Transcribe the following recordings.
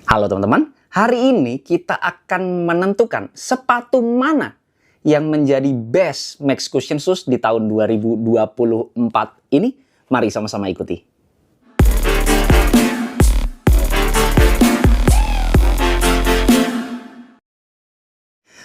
Halo teman-teman, hari ini kita akan menentukan sepatu mana yang menjadi best Max Cushion Shoes di tahun 2024 ini. Mari sama-sama ikuti.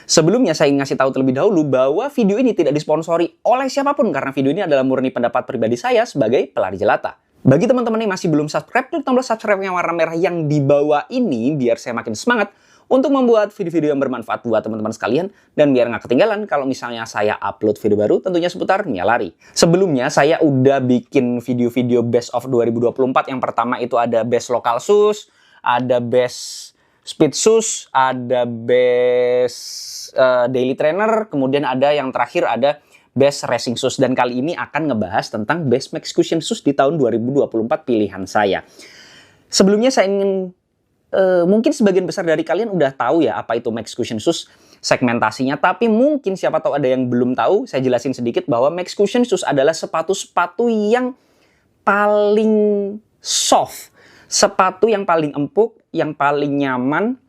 Sebelumnya saya ingin ngasih tahu terlebih dahulu bahwa video ini tidak disponsori oleh siapapun karena video ini adalah murni pendapat pribadi saya sebagai pelari jelata. Bagi teman-teman yang masih belum subscribe, klik tombol subscribe yang warna merah yang di bawah ini biar saya makin semangat untuk membuat video-video yang bermanfaat buat teman-teman sekalian dan biar nggak ketinggalan kalau misalnya saya upload video baru tentunya seputar Mia Lari. Sebelumnya saya udah bikin video-video best of 2024. Yang pertama itu ada best local shoes, ada best speed shoes, ada best daily trainer, kemudian ada yang terakhir ada best racing shoes, dan kali ini akan ngebahas tentang best Max Cushion Shoes di tahun 2024 pilihan saya. Sebelumnya saya ingin mungkin sebagian besar dari kalian udah tahu ya apa itu Max Cushion Shoes segmentasinya, tapi mungkin siapa tahu ada yang belum tahu. Saya jelasin sedikit bahwa Max Cushion Shoes adalah sepatu-sepatu yang paling soft, sepatu yang paling empuk, yang paling nyaman,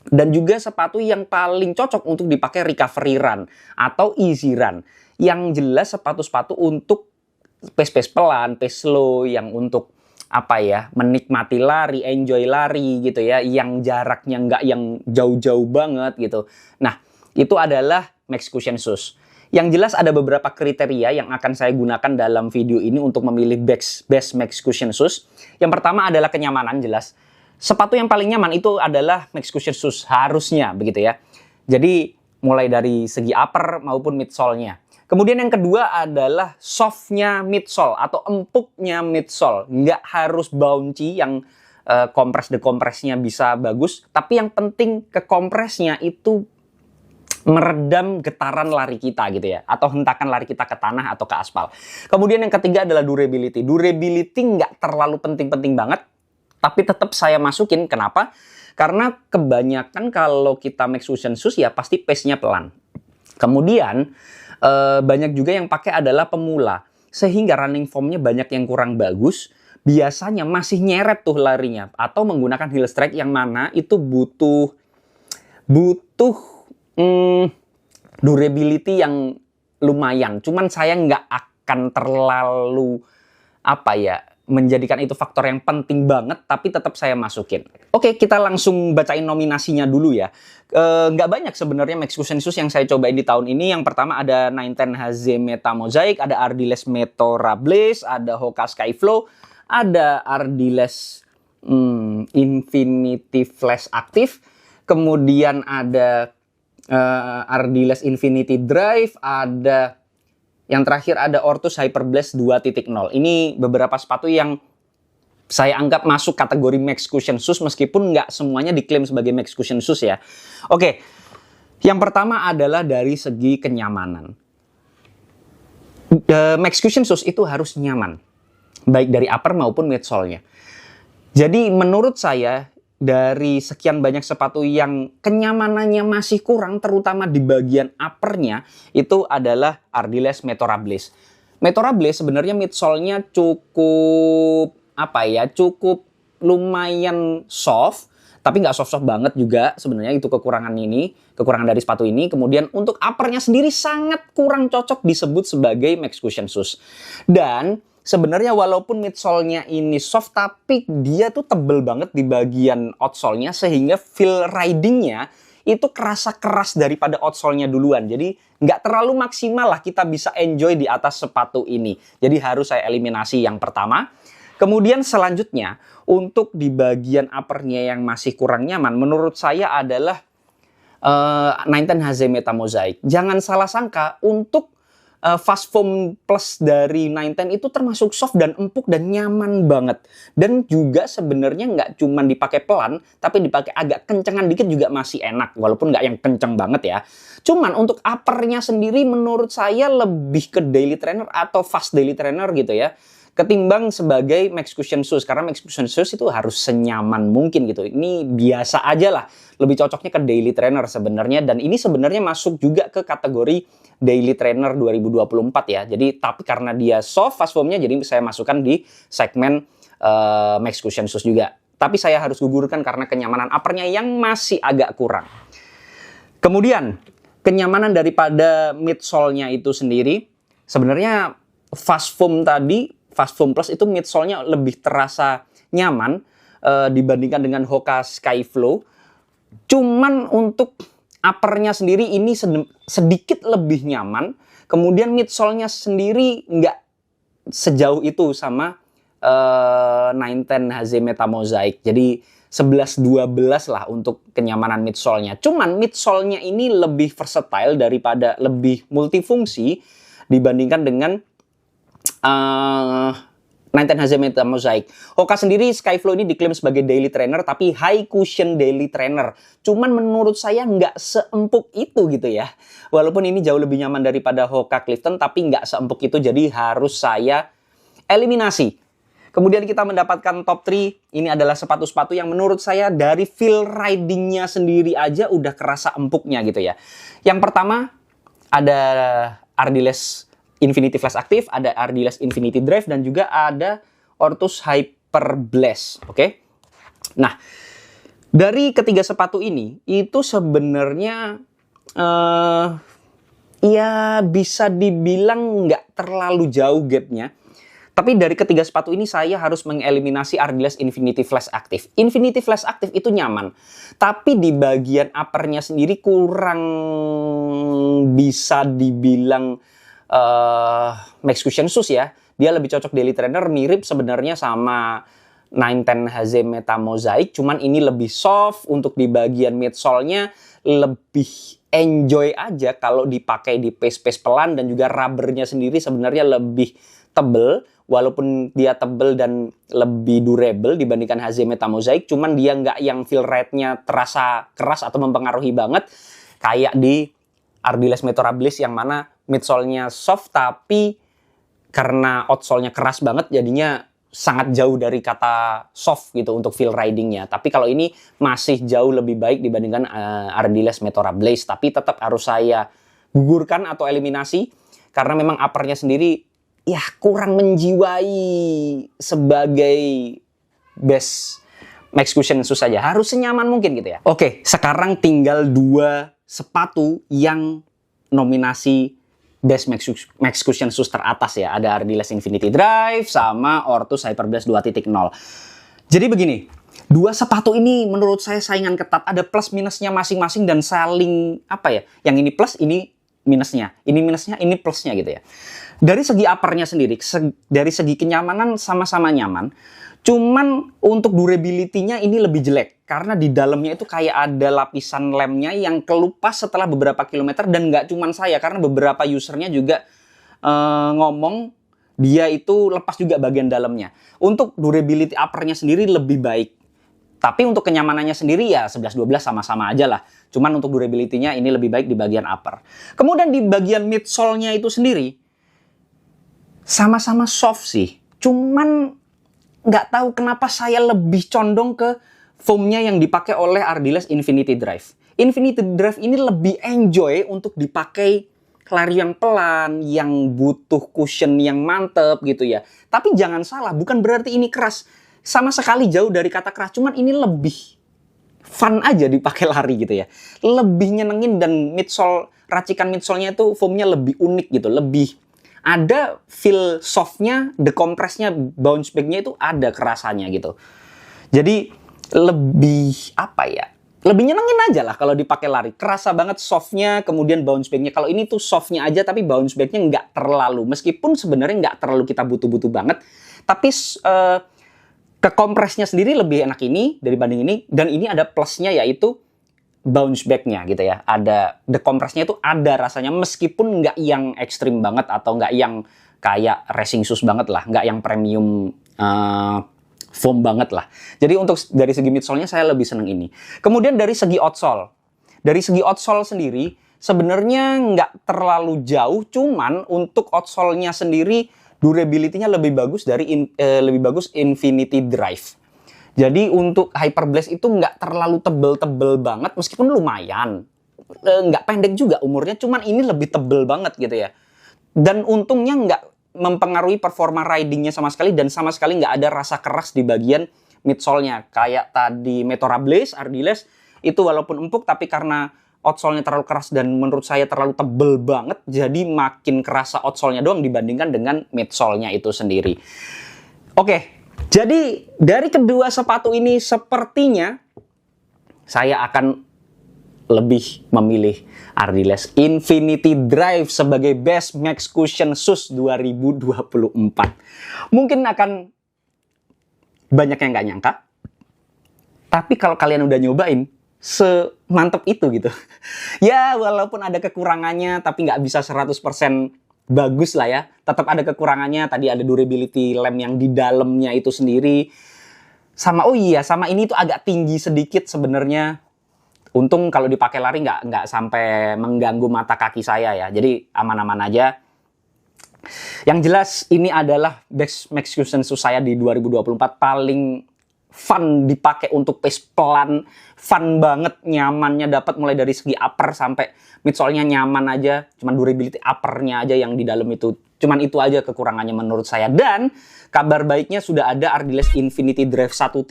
dan juga sepatu yang paling cocok untuk dipakai recovery run atau easy run. Yang jelas sepatu-sepatu untuk pace-pace pelan, pace slow, yang untuk apa ya, menikmati lari, enjoy lari gitu ya, yang jaraknya nggak yang jauh-jauh banget gitu. Nah, itu adalah Max Cushion Shoes. Yang jelas ada beberapa kriteria yang akan saya gunakan dalam video ini untuk memilih best Max Cushion Shoes. Yang pertama adalah kenyamanan, jelas. Sepatu yang paling nyaman itu adalah Max Cushion Shoes, harusnya begitu ya. Jadi mulai dari segi upper maupun midsole-nya. Kemudian yang kedua adalah soft-nya midsole atau empuknya midsole. Nggak harus bouncy yang kompres-dekompresnya bisa bagus, tapi yang penting ke kompresnya itu meredam getaran lari kita gitu ya, atau hentakan lari kita ke tanah atau ke aspal. Kemudian yang ketiga adalah durability. Durability nggak terlalu penting-penting banget, tapi tetap saya masukin. Kenapa? Karena kebanyakan kalau kita Max Cushion Shoes ya pasti pace-nya pelan. Kemudian banyak juga yang pakai adalah pemula, sehingga running form-nya banyak yang kurang bagus. Biasanya masih nyeret tuh larinya, atau menggunakan heel strike yang mana itu butuh durability yang lumayan. Cuman saya nggak akan terlalu menjadikan itu faktor yang penting banget, tapi tetap saya masukin. Oke, kita langsung bacain nominasinya dulu ya. Nggak banyak sebenarnya Max Cushion Shoes yang saya cobain di tahun ini. Yang pertama ada 910 HZ Meta Mosaic, ada Ardiles Meteora Blaze, ada Hoka Skyflow, ada Ardiles Infinity Flash Active, kemudian ada Ardiles Infinity Drive, ada yang terakhir ada Ortus Hyperblast 2.0. Ini beberapa sepatu yang saya anggap masuk kategori Max Cushion Shoes meskipun nggak semuanya diklaim sebagai Max Cushion Shoes ya. Oke, yang pertama adalah dari segi kenyamanan. Max Cushion Shoes itu harus nyaman, baik dari upper maupun midsole-nya. Jadi menurut saya dari sekian banyak sepatu yang kenyamanannya masih kurang, terutama di bagian uppernya, itu adalah Ardiles Meteora Blaze. Meteora Blaze sebenarnya midsole-nya cukup cukup lumayan soft, tapi nggak soft-soft banget juga sebenarnya, itu kekurangan dari sepatu ini. Kemudian untuk uppernya sendiri sangat kurang cocok disebut sebagai Max Cushion Shoes. Dan sebenarnya walaupun midsole-nya ini soft, tapi dia tuh tebel banget di bagian outsole-nya sehingga feel riding-nya itu kerasa keras daripada outsole-nya duluan. Jadi nggak terlalu maksimal lah kita bisa enjoy di atas sepatu ini. Jadi harus saya eliminasi yang pertama. Kemudian selanjutnya untuk di bagian upper-nya yang masih kurang nyaman menurut saya adalah 910 HZ Meta Mosaic. Jangan salah sangka, untuk Fast Foam Plus dari 910 itu termasuk soft dan empuk dan nyaman banget. Dan juga sebenarnya nggak cuma dipakai pelan, tapi dipakai agak kencengan dikit juga masih enak. Walaupun nggak yang kenceng banget ya. Cuman untuk uppernya sendiri menurut saya lebih ke daily trainer atau fast daily trainer gitu ya, ketimbang sebagai Max Cushion Shoes. Karena Max Cushion Shoes itu harus senyaman mungkin gitu. Ini biasa aja lah. Lebih cocoknya ke daily trainer sebenarnya. Dan ini sebenarnya masuk juga ke kategori daily trainer 2024 ya. Jadi tapi karena dia soft fast foam-nya, jadi saya masukkan di segmen Max Cushion Shoes juga. tapi saya harus gugurkan karena kenyamanan uppernya yang masih agak kurang. Kemudian, kenyamanan daripada midsole-nya itu sendiri, sebenarnya Fast Foam tadi, Fast Foam Plus itu midsole-nya lebih terasa nyaman dibandingkan dengan Hoka Skyflow. Cuman untuk uppernya sendiri ini sedikit lebih nyaman. Kemudian midsole-nya sendiri nggak sejauh itu sama 910 HZ Meta Mosaic. Jadi 11-12 lah untuk kenyamanan midsole-nya. Cuman midsole-nya ini lebih versatile daripada lebih multifungsi dibandingkan dengan 910 HZ Meta Mosaic. Hoka sendiri Skyflow ini diklaim sebagai daily trainer, tapi high cushion daily trainer. Cuman menurut saya nggak seempuk itu gitu ya. Walaupun ini jauh lebih nyaman daripada Hoka Clifton, tapi nggak seempuk itu, jadi harus saya eliminasi. Kemudian kita mendapatkan top 3. Ini adalah sepatu-sepatu yang menurut saya dari feel ridingnya sendiri aja udah kerasa empuknya gitu ya. Yang pertama ada Ardiles Infinity Flash Active, ada Ardiles Infinity Drive, dan juga ada Ortus Hyper Blast. Oke. Nah, dari ketiga sepatu ini itu sebenarnya ya bisa dibilang nggak terlalu jauh gapnya. Tapi dari ketiga sepatu ini saya harus mengeliminasi Ardiles Infinity Flash Active. Infinity Flash Active itu nyaman, tapi di bagian uppernya sendiri kurang bisa dibilang Max Cushion Shoes ya. Dia lebih cocok daily trainer, mirip sebenarnya sama 910 HZ Meta Mosaic, cuman ini lebih soft. Untuk di bagian midsole-nya lebih enjoy aja kalau dipakai di pace-pace pelan, dan juga rubbernya sendiri sebenarnya lebih tebel. Walaupun dia tebel dan lebih durable dibandingkan HZ Meta Mosaic, cuman dia nggak yang feel rate-nya terasa keras atau mempengaruhi banget kayak di Ardiles Meteora Blaze yang mana midsole-nya soft, tapi karena outsole-nya keras banget jadinya sangat jauh dari kata soft gitu untuk feel riding-nya. Tapi kalau ini masih jauh lebih baik dibandingkan Ardiles Meteora Blaze, tapi tetap harus saya gugurkan atau eliminasi karena memang upper-nya sendiri ya kurang menjiwai sebagai best Max Cushion Shoes saja. Harus senyaman mungkin gitu ya. Oke, sekarang tinggal 2 sepatu yang nominasi best Max Cushion Shoes teratas ya. Ada Ardiles Infinity Drive sama Ortus Hyper Blast 2.0. Jadi begini, 2 sepatu ini menurut saya saingan ketat. Ada plus minusnya masing-masing dan saling apa ya? Yang ini plus, ini minusnya, ini plusnya gitu ya. Dari segi uppernya sendiri, dari segi kenyamanan sama-sama nyaman. Cuman untuk durability-nya ini lebih jelek. Karena di dalamnya itu kayak ada lapisan lemnya yang kelupas setelah beberapa kilometer. Dan nggak cuman saya, karena beberapa usernya juga ngomong dia itu lepas juga bagian dalamnya. Untuk durability uppernya sendiri lebih baik. Tapi untuk kenyamanannya sendiri ya 11-12 sama-sama aja lah. Cuman untuk durability-nya ini lebih baik di bagian upper. Kemudian di bagian midsole-nya itu sendiri sama-sama soft sih. Cuman nggak tahu kenapa saya lebih condong ke foam-nya yang dipakai oleh Ardiles Infinity Drive. Infinity Drive ini lebih enjoy untuk dipakai lari yang pelan, yang butuh cushion yang mantep gitu ya. Tapi jangan salah, bukan berarti ini keras. Sama sekali jauh dari kata keras, cuman ini lebih fun aja dipakai lari gitu ya. Lebih nyenengin, dan midsole, racikan midsole-nya itu foam-nya lebih unik gitu, lebih ada feel soft-nya, decompress-nya, bounce back-nya itu ada kerasanya gitu. Jadi lebih apa ya? Lebih nyenengin aja lah kalau dipakai lari. Kerasa banget soft-nya, kemudian bounce back-nya. Kalau ini tuh soft-nya aja tapi bounce back-nya nggak terlalu. Meskipun sebenarnya nggak terlalu kita butuh-butuh banget, tapi kekompresnya sendiri lebih enak ini dibanding ini. Dan ini ada plusnya yaitu bounce back-nya gitu ya. Ada decompress-nya itu ada rasanya, meskipun nggak yang ekstrim banget atau nggak yang kayak racing shoes banget lah, nggak yang premium foam banget lah. Jadi untuk dari segi midsole-nya saya lebih seneng ini. Kemudian dari segi outsole. Dari segi outsole sendiri sebenarnya nggak terlalu jauh, cuman untuk outsole-nya sendiri durability-nya lebih bagus dari lebih bagus Infinity Drive. Jadi untuk Hyper Blast itu nggak terlalu tebel-tebel banget, meskipun lumayan. Nggak pendek juga umurnya, cuman ini lebih tebel banget gitu ya. Dan untungnya nggak mempengaruhi performa ridingnya sama sekali, dan sama sekali nggak ada rasa keras di bagian midsole-nya. Kayak tadi Meteora Blaze, Ardiles, itu walaupun empuk, tapi karena outsole-nya terlalu keras dan menurut saya terlalu tebel banget, jadi makin kerasa outsole-nya doang dibandingkan dengan midsole-nya itu sendiri. Oke, jadi dari kedua sepatu ini sepertinya saya akan lebih memilih Ardiles Infinity Drive sebagai Best Max Cushion Shoes 2024. Mungkin akan banyak yang nggak nyangka, tapi kalau kalian udah nyobain, semantep itu gitu. Ya, walaupun ada kekurangannya, tapi nggak bisa 100% bagus lah ya. Tetap ada kekurangannya, tadi ada durability lem yang di dalamnya itu sendiri. Sama, oh iya, sama ini tuh agak tinggi sedikit sebenarnya. Untung kalau dipakai lari nggak sampai mengganggu mata kaki saya ya. Jadi aman-aman aja. Yang jelas ini adalah Best Max Cushion Shoes saya di 2024 paling fun dipakai untuk pace pelan. Fun banget, nyamannya dapat mulai dari segi upper sampai midsole-nya nyaman aja. Cuman durability upper-nya aja yang di dalam itu. Cuman itu aja kekurangannya menurut saya. Dan kabar baiknya sudah ada Ardiles Infinity Drive 1.5.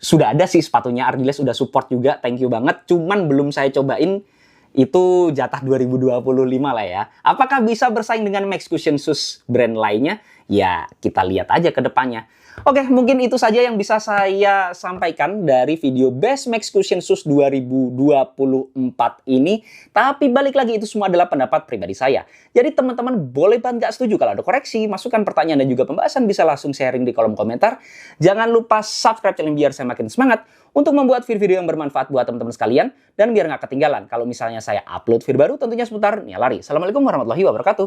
Sudah ada sih sepatunya, Ardiles udah support juga, thank you banget. Cuman belum saya cobain, itu jatah 2025 lah ya. Apakah bisa bersaing dengan Max Cushion Shoes brand lainnya? Ya, kita lihat aja ke depannya. Oke, mungkin itu saja yang bisa saya sampaikan dari video Best Max Cushion Shoes 2024 ini. Tapi balik lagi, itu semua adalah pendapat pribadi saya. Jadi teman-teman boleh banget nggak setuju. Kalau ada koreksi, masukan, pertanyaan, dan juga pembahasan bisa langsung sharing di kolom komentar. Jangan lupa subscribe channel biar saya makin semangat untuk membuat video-video yang bermanfaat buat teman-teman sekalian. Dan biar nggak ketinggalan kalau misalnya saya upload video baru tentunya seputar Nia Lari. Assalamualaikum warahmatullahi wabarakatuh.